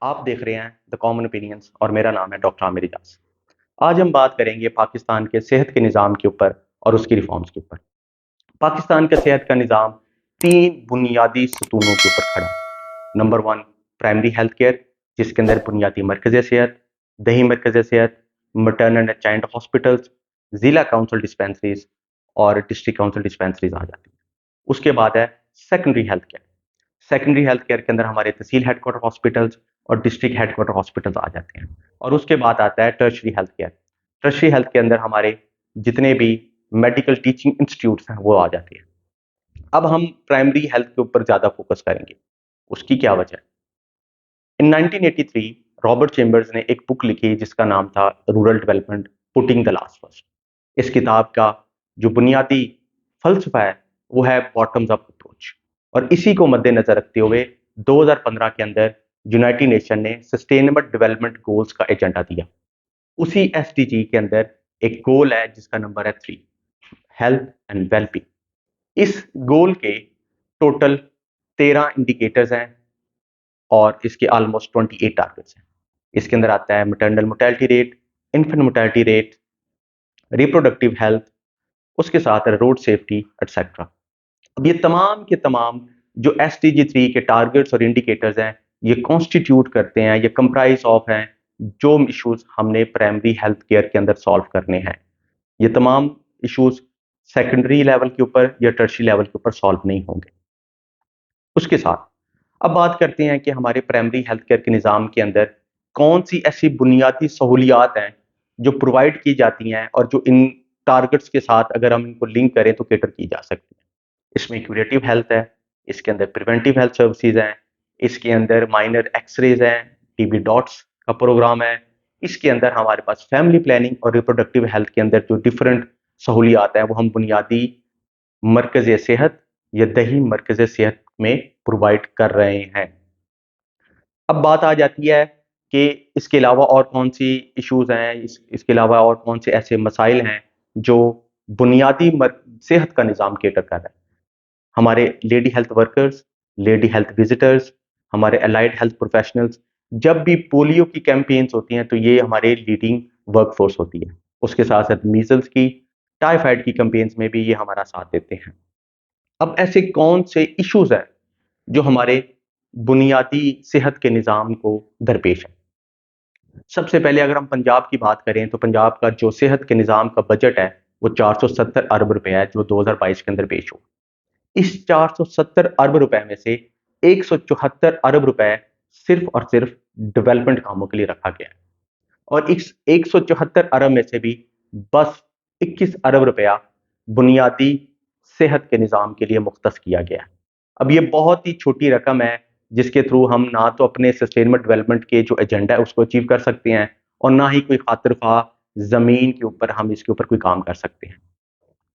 आप देख रहे हैं द कॉमन ओपिनियंस और मेरा नाम है डॉक्टर आमिर इजाज। आज हम बात करेंगे पाकिस्तान के सेहत के निज़ाम के ऊपर और उसकी रिफॉर्म्स के ऊपर। पाकिस्तान का सेहत का निज़ाम तीन बुनियादी सतूनों के ऊपर खड़ा है। Number one, primary health care, जिसके अंदर बुनियादी मरकज़ सेहत, दही मरकज़ सेहत, मटर्नल एंड चाइल्ड हॉस्पिटल्स, जिला काउंसिल डिस्पेंसरीज और डिस्ट्रिक्ट काउंसिल डिस्पेंसरीज आ जाती हैं। उसके बाद है secondary health care. Secondary health care के अंदर हमारे तहसील हेडक्वार्टर हॉस्पिटल्स और डिस्ट्रिक्ट हेडक्वार्टर हॉस्पिटल्स आ जाते हैं। और उसके बाद आता है tertiary health care. Tertiary health के अंदर हमारे जितने भी मेडिकल टीचिंग इंस्टीट्यूट्स हैं वो आ जाते हैं। अब हम प्राइमरी हेल्थ के ऊपर ज़्यादा फोकस करेंगे। उसकी क्या वजह है? इन 1983 रॉबर्ट चेम्बर्स ने एक बुक लिखी जिसका नाम था rural development putting the last first. इस किताब का जो बुनियादी फलसफा है वो है बॉटम्स अप अप्रोच। और इसी को मद्देनजर रखते हुए 2015 के अंदर यूनाइटेड नेशन ने सस्टेनेबल डेवलपमेंट गोल्स का एजेंडा दिया। उसी एसडीजी के अंदर एक गोल है जिसका नंबर है 3, हेल्थ एंड वेलबींग। इस गोल के टोटल 13 इंडिकेटर्स हैं और इसके ऑलमोस्ट 28 टारगेट्स हैं। इसके अंदर आता है maternal mortality rate, infant mortality rate, reproductive health, उसके साथ है रोड सेफ्टी एटसेट्रा। अब ये तमाम के तमाम जो SDG 3 के टारगेट्स और इंडिकेटर्स हैं, ये कॉन्स्टिट्यूट करते हैं, ये कंप्राइज ऑफ हैं जो इश्यूज हमने प्राइमरी हेल्थ केयर के अंदर सॉल्व करने हैं। ये तमाम इश्यूज सेकेंडरी लेवल के ऊपर या टर्शरी लेवल के ऊपर सॉल्व नहीं होंगे। उसके साथ अब बात करते हैं कि हमारे प्राइमरी हेल्थ केयर के निज़ाम के अंदर कौन सी ऐसी बुनियादी सहूलियात हैं जो प्रोवाइड की जाती हैं और जो इन टारगेट्स के साथ अगर हम इनको लिंक करें तो केटर की जा सकती है। इसमें क्यूरेटिव हेल्थ है, इसके अंदर प्रिवेंटिव हेल्थ सर्विसेज हैं, इसके अंदर माइनर एक्सरेज हैं, टीबी डॉट्स का प्रोग्राम है, इसके अंदर हमारे पास फैमिली प्लानिंग और रिप्रोडक्टिव हेल्थ के अंदर जो डिफरेंट सहूलियात हैं वो हम बुनियादी मरकज सेहत या दही मरकज सेहत में प्रोवाइड कर रहे हैं। अब बात आ जाती है कि इसके अलावा और कौन सी इश्यूज हैं, इसके अलावा और कौन से ऐसे मसाइल हैं जो बुनियादी सेहत का निज़ाम केटर कर रहा है। हमारे lady health workers, lady health visitors, हमारे अलाइड हेल्थ प्रोफेशनल्स, जब भी पोलियो की कैंपेन्स होती हैं तो ये हमारे लीडिंग वर्कफोर्स होती है। उसके साथ साथ मीजल्स की, टाइफाइड की कैंपेन्स में भी ये हमारा साथ देते हैं। अब ऐसे कौन से इश्यूज हैं जो हमारे बुनियादी सेहत के निज़ाम को दरपेश है? सबसे पहले अगर हम पंजाब की बात करें तो पंजाब का जो सेहत के निज़ाम का बजट है वो 470 अरब रुपए है जो 2022 के अंदर पेश हुआ। इस 470 अरब रुपए में से 174 अरब रुपए सिर्फ और सिर्फ डेवलपमेंट कामों के लिए रखा गया है। और इस 174 अरब में से भी बस 21 अरब रुपया बुनियादी सेहत के निज़ाम के लिए मुख्तस किया गया है। अब ये बहुत ही छोटी रकम है जिसके थ्रू हम ना तो अपने सस्टेनेबल डेवलपमेंट के जो एजेंडा है उसको अचीव कर सकते हैं और ना ही कोई खातिर खा जमीन के ऊपर हम इसके ऊपर कोई काम कर सकते हैं।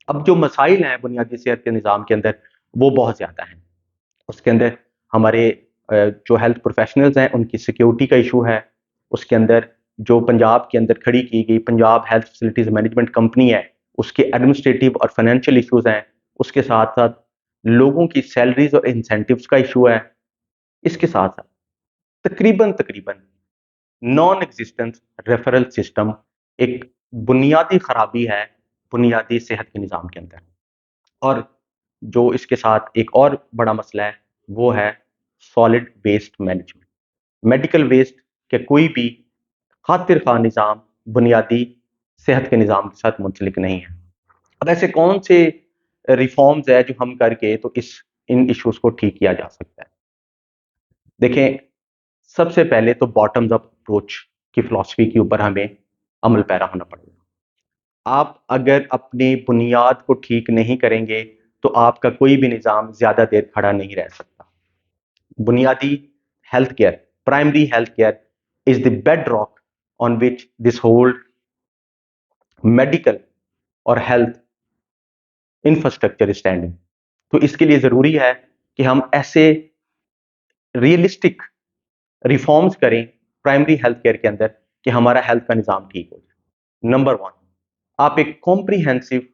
अब जो मसाइल हैं बुनियादी सेहत के निज़ाम के अंदर वो बहुत ज़्यादा हैं। उसके अंदर हमारे जो हेल्थ प्रोफेशनल्स हैं उनकी सिक्योरिटी का इशू है। उसके अंदर जो पंजाब के अंदर खड़ी की गई Punjab health facilities management company है उसके एडमिनिस्ट्रेटिव और फाइनेंशियल इश्यूज हैं। उसके साथ साथ लोगों की सैलरीज और इंसेंटिव्स का इशू है। इसके साथ साथ तकरीबन तकरीबन नॉन एग्जिस्टेंस रेफरल सिस्टम एक बुनियादी खराबी है बुनियादी सेहत के निज़ाम के अंदर। और जो इसके साथ एक और बड़ा मसला है वो है solid waste management. Medical waste के कोई भी खातिर खा निज़ाम बुनियादी सेहत के निज़ाम के साथ मुंसलिक नहीं है। अब ऐसे कौन से रिफॉर्म्स है जो हम करके तो इन इश्यूज को ठीक किया जा सकता है? देखें, सबसे पहले तो बॉटम्स अप अप्रोच की फिलॉसफी के ऊपर हमें अमल पैरा होना पड़ेगा। आप अगर अपनी बुनियाद को ठीक नहीं करेंगे तो आपका कोई भी निज़ाम ज़्यादा देर खड़ा नहीं रह सकता। बुनियादी health care, primary health care is the bedrock on which this whole medical और हेल्थ इंफ्रास्ट्रक्चर स्टैंडिंग। तो इसके लिए ज़रूरी है कि हम ऐसे रियलिस्टिक रिफॉर्म्स करें प्राइमरी हेल्थ केयर के अंदर कि हमारा हेल्थ का निज़ाम ठीक हो जाए। नंबर वन, आप एक कॉम्प्रीहेंसिव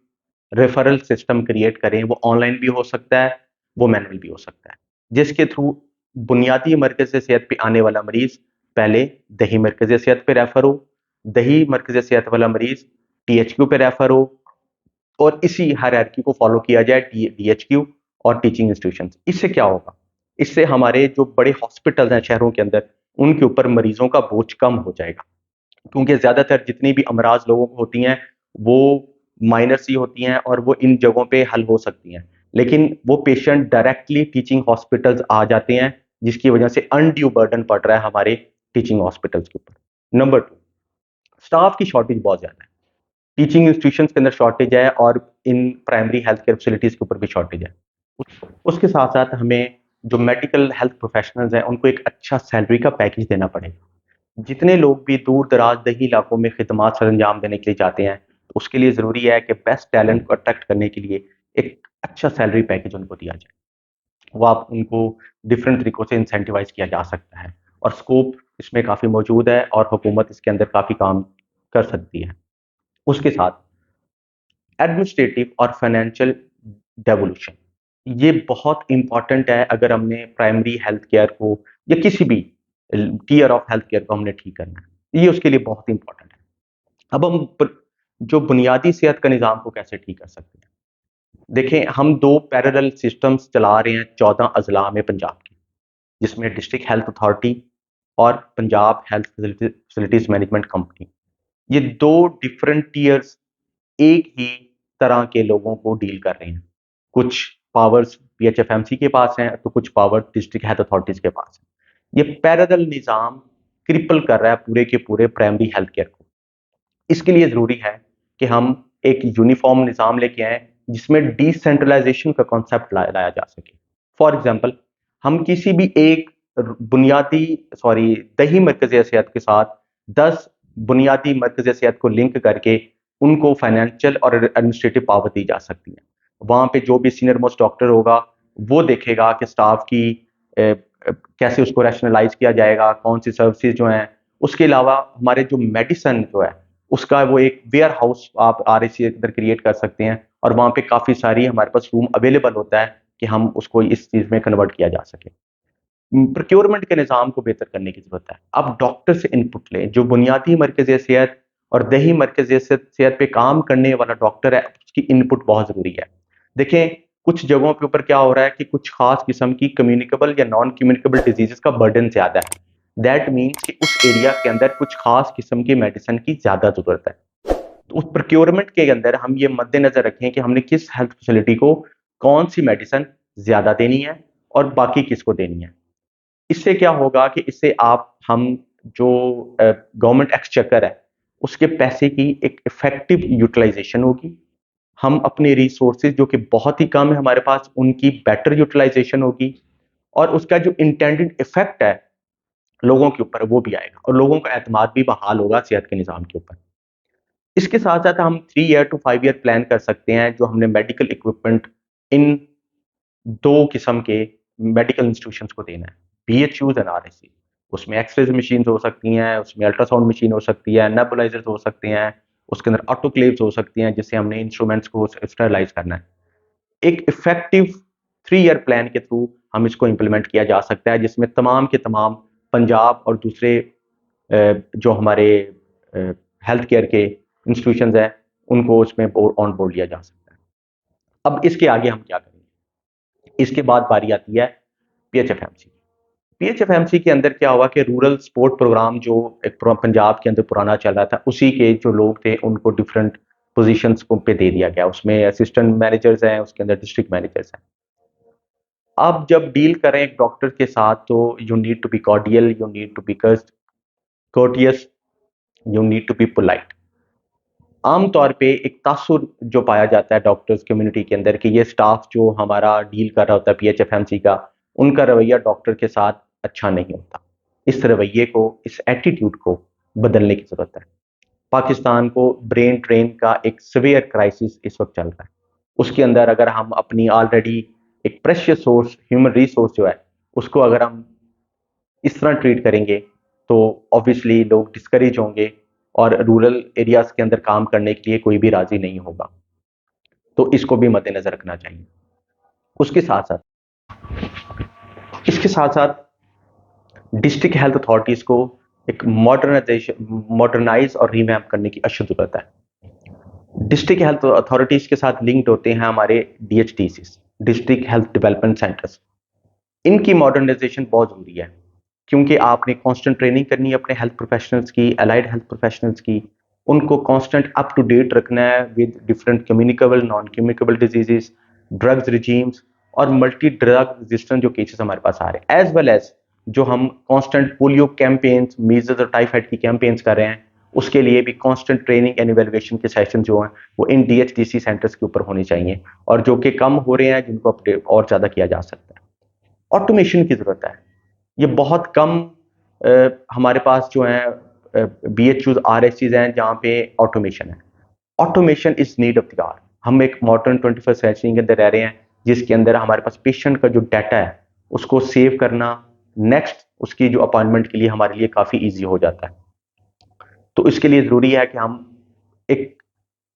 रेफरल सिस्टम क्रिएट करें। वो ऑनलाइन भी हो सकता है, वो मैनुअल भी हो सकता है, जिसके थ्रू बुनियादी मरकज से सेहत पे आने वाला मरीज पहले दही मरकज़ी सेहत पे रेफर हो, दही मरकज़ी सेहत वाला मरीज THQ पे रेफर हो, और इसी हायरार्की को फॉलो किया जाए DHQ और टीचिंग इंस्टीट्यूशंस। इससे क्या होगा? इससे हमारे जो बड़े हॉस्पिटल्स हैं शहरों के अंदर, उनके ऊपर मरीजों का बोझ कम हो जाएगा, क्योंकि ज्यादातर जितनी भी अमराज लोगों को होती हैं वो माइनर सी होती हैं और वो इन जगहों पे हल हो सकती हैं, लेकिन वो पेशेंट डायरेक्टली टीचिंग हॉस्पिटल्स आ जाते हैं, जिसकी वजह से अनड्यू बर्डन पड़ रहा है हमारे टीचिंग हॉस्पिटल्स के ऊपर। नंबर 2, स्टाफ की शॉर्टेज बहुत ज्यादा है। टीचिंग इंस्टीट्यूशंस के अंदर शॉर्टेज है और in primary health care facilities के ऊपर भी शॉर्टेज है। उसके साथ साथ हमें जो मेडिकल हेल्थ प्रोफेशनल्स हैं उनको एक अच्छा सैलरी का पैकेज देना पड़ेगा। जितने लोग भी दूर दराज दही इलाकों में खिदमात सर अंजाम देने के लिए जाते हैं, तो उसके लिए ज़रूरी है कि बेस्ट टैलेंट को अट्रैक्ट करने के लिए एक अच्छा सैलरी पैकेज उनको दिया जाए। वो आप उनको डिफरेंट तरीकों से इंसेंटिवाइज किया जा सकता है, और स्कोप इसमें काफ़ी मौजूद है और हुकूमत इसके अंदर काफ़ी काम कर सकती है। उसके साथ एडमिनिस्ट्रेटिव और फाइनेंशियल डेवोल्यूशन, ये बहुत इंपॉर्टेंट है अगर हमने प्राइमरी हेल्थ केयर को या किसी भी टीयर ऑफ हेल्थ केयर को हमने ठीक करना है, ये उसके लिए बहुत इंपॉर्टेंट है। अब हम जो बुनियादी सेहत का निज़ाम को कैसे ठीक कर सकते हैं? देखें, हम दो पैरेलल सिस्टम्स चला रहे हैं 14 अजला में पंजाब के, जिसमें डिस्ट्रिक्ट हेल्थ अथॉरिटी और Punjab health facilities management company, ये दो डिफरेंट टीयर्स एक ही तरह के लोगों को डील कर रहे हैं। कुछ पावर्स PHFMC के पास हैं, तो कुछ पावर डिस्ट्रिक्ट हेल्थ अथॉरिटीज के पास है। ये पैरेलल निज़ाम क्रिपल कर रहा है पूरे के पूरे प्राइमरी हेल्थ केयर को। इसके लिए ज़रूरी है कि हम एक यूनिफॉर्म निज़ाम लेके आए, जिसमें डिसेंट्रलाइजेशन का कॉन्सेप्ट लाया जा सके। फॉर एग्जाम्पल, हम किसी भी एक बुनियादी दही मरकज़ी सेहत के साथ 10 बुनियादी मरकज़ी सेहत को लिंक करके उनको फाइनेंशियल और एडमिनिस्ट्रेटिव पावर दी जा सकती है। वहाँ पे जो भी सीनियर मोस्ट डॉक्टर होगा, वो देखेगा कि स्टाफ की कैसे उसको रैशनलाइज किया जाएगा, कौन सी सर्विसेज जो हैं। उसके अलावा हमारे जो मेडिसिन जो है, उसका वो एक वेयर हाउस आप RAC के अंदर क्रिएट कर सकते हैं, और वहाँ पे काफ़ी सारी हमारे पास रूम अवेलेबल होता है कि हम उसको इस चीज़ में कन्वर्ट किया जा सके। प्रोक्योरमेंट के निज़ाम को बेहतर करने की ज़रूरत है। अब डॉक्टर से इनपुट लें, जो बुनियादी मरकज़ी सेहत और दही मरकज़ी सेहत पे काम करने वाला डॉक्टर है, उसकी इनपुट बहुत ज़रूरी है। देखें, कुछ जगहों के ऊपर क्या हो रहा है कि कुछ खास किस्म की कम्युनिकेबल या नॉन कम्युनिकेबल डिजीज़ेज़ का बर्डन ज़्यादा है। दैट मीन्स कि उस एरिया के अंदर कुछ खास किस्म की मेडिसिन की ज़्यादा ज़रूरत है। तो उस प्रोक्योरमेंट के अंदर हम ये मद्देनज़र रखें कि हमने किस हेल्थ फैसिलिटी को कौन-सी मेडिसिन ज़्यादा देनी है और बाकी किसको देनी है। इससे क्या होगा कि इससे हम जो गवर्नमेंट एक्सचेकर है, उसके पैसे की एक इफेक्टिव यूटिलाइजेशन होगी। हम अपने रिसोर्सेज जो कि बहुत ही कम है हमारे पास, उनकी बेटर यूटिलाइजेशन होगी, और उसका जो इंटेंडेड इफेक्ट है लोगों के ऊपर, वो भी आएगा, और लोगों का एतमाद भी बहाल होगा सेहत के निज़ाम के ऊपर। इसके साथ साथ हम 3 ईयर टू 5 ईयर प्लान कर सकते हैं, जो हमने मेडिकल इक्विपमेंट इन दो किस्म के मेडिकल इंस्टीट्यूशंस को देना है, BHUs एंड RAC। उसमें एक्सरे मशीन हो सकती हैं, उसमें अल्ट्रासाउंड मशीन हो सकती है, नेबुलाइजर्स हो सकते हैं, उसके अंदर ऑटोक्लेव्स हो सकती हैं, जिससे हमने इंस्ट्रूमेंट्स को स्टरलाइज करना है। एक इफेक्टिव 3 ईयर प्लान के थ्रू हम इसको इंप्लीमेंट किया जा सकता है, जिसमें तमाम के तमाम पंजाब और दूसरे जो हमारे हेल्थ केयर के इंस्टीट्यूशंस हैं, उनको उसमें ऑन बोर्ड लिया जा सकता है। अब इसके आगे हम क्या करेंगे? इसके बाद बारी आती है PHFMC। PHFMC के अंदर क्या हुआ कि रूरल सपोर्ट प्रोग्राम जो एक पंजाब के अंदर पुराना चल रहा था, उसी के जो लोग थे उनको डिफरेंट पोजीशंस को पे दे दिया गया। उसमें असिस्टेंट मैनेजर्स हैं, उसके अंदर डिस्ट्रिक्ट मैनेजर्स हैं। आप जब डील करें एक डॉक्टर के साथ, तो you need to be cordial, you need to be courteous, you need to be polite. आमतौर पे एक तासुर जो पाया जाता है डॉक्टर्स कम्युनिटी के अंदर कि ये स्टाफ जो हमारा डील कर रहा होता है PHFMC का, उनका रवैया डॉक्टर के साथ अच्छा नहीं होता। इस रवैये को, इस एटीट्यूड को बदलने की ज़रूरत है। पाकिस्तान को ब्रेन ड्रेन का एक सीवियर क्राइसिस इस वक्त चल रहा है। उसके अंदर अगर हम अपनी ऑलरेडी एक प्रेशियस सोर्स ह्यूमन रिसोर्स जो है, उसको अगर हम इस तरह ट्रीट करेंगे, तो ऑब्वियसली लोग डिस्करेज होंगे और रूरल एरियाज के अंदर काम करने के लिए कोई भी राजी नहीं होगा। तो इसको भी मद्देनजर रखना चाहिए। उसके साथ साथ इसके साथ साथ डिस्ट्रिक्ट हेल्थ अथॉरिटीज को एक मॉडर्नाइज और रीमैप करने की अशद जरूरत है। डिस्ट्रिक्ट हेल्थ अथॉरिटीज के साथ लिंक्ड होते हैं हमारे DHTCs, district health development centres. इनकी मॉडर्नाइजेशन बहुत जरूरी है, क्योंकि आपने कांस्टेंट ट्रेनिंग करनी है अपने हेल्थ प्रोफेशनल्स की, अलाइड हेल्थ प्रोफेशनल्स की। उनको कांस्टेंट अप टू डेट रखना है with different communicable, non communicable diseases, drugs regimes और मल्टी ड्रग रेजिस्टेंट जो केसेस हमारे पास आ रहे हैं, एज वेल एज जो हम कांस्टेंट पोलियो कैंपेन्स, मीजल्स और टाइफाइड की कैंपेन्स कर रहे हैं, उसके लिए भी कांस्टेंट ट्रेनिंग एंड इवैल्यूएशन के सेशन जो हैं वो इन DHTC सेंटर्स के ऊपर होने चाहिए, और जो कि कम हो रहे हैं जिनको अपडेट और ज़्यादा किया जा सकता है। ऑटोमेशन की ज़रूरत है। ये बहुत कम हमारे पास जो है BHUs, RSCs हैं जहाँ पे ऑटोमेशन है। Automation is need of the hour. हम एक मॉडर्न 21st सेंचुरी के अंदर रह रहे हैं, जिसके अंदर हमारे पास पेशेंट का जो डाटा है उसको सेव करना नेक्स्ट उसकी जो अपॉइंटमेंट के लिए हमारे लिए काफ़ी ईजी हो जाता है। तो इसके लिए ज़रूरी है कि हम एक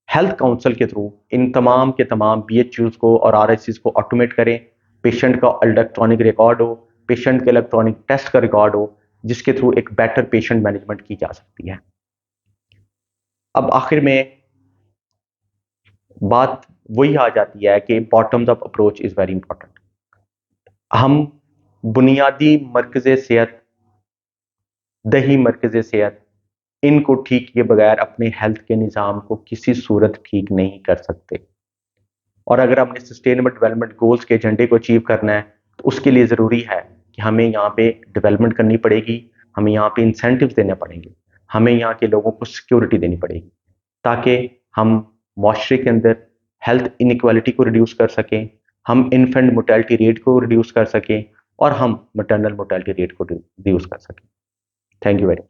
हेल्थ काउंसिल के थ्रू इन तमाम के तमाम BHUs को और RSCs को ऑटोमेट करें। पेशेंट का इलेक्ट्रॉनिक रिकॉर्ड हो, पेशेंट के इलेक्ट्रॉनिक टेस्ट का रिकॉर्ड हो, जिसके थ्रू एक बेटर पेशेंट मैनेजमेंट की जा सकती है। अब आखिर में बात वही आ जाती है कि bottoms up approach is very important. हम बुनियादी मरकज़ सेहत, दही मरकज़ सेहत, इनको ठीक किए बगैर अपने हेल्थ के निज़ाम को किसी सूरत ठीक नहीं कर सकते। और अगर हमने सस्टेनेबल डेवलपमेंट गोल्स के एजेंडे को अचीव करना है, तो उसके लिए ज़रूरी है कि हमें यहाँ पे डेवलपमेंट करनी पड़ेगी, हमें यहाँ पे इंसेंटिव्स देने पड़ेंगे, हमें यहाँ के लोगों को सिक्योरिटी देनी पड़ेगी, ताकि हम माशरे के अंदर हेल्थ इनइक्वालिटी को रिड्यूस कर सकें, हम इन्फेंट मोर्टेलिटी रेट को रिड्यूस कर सकें और हम मटर्नल मोर्टेलिटी रेट को रिड्यूस कर सकें। Thank you very much.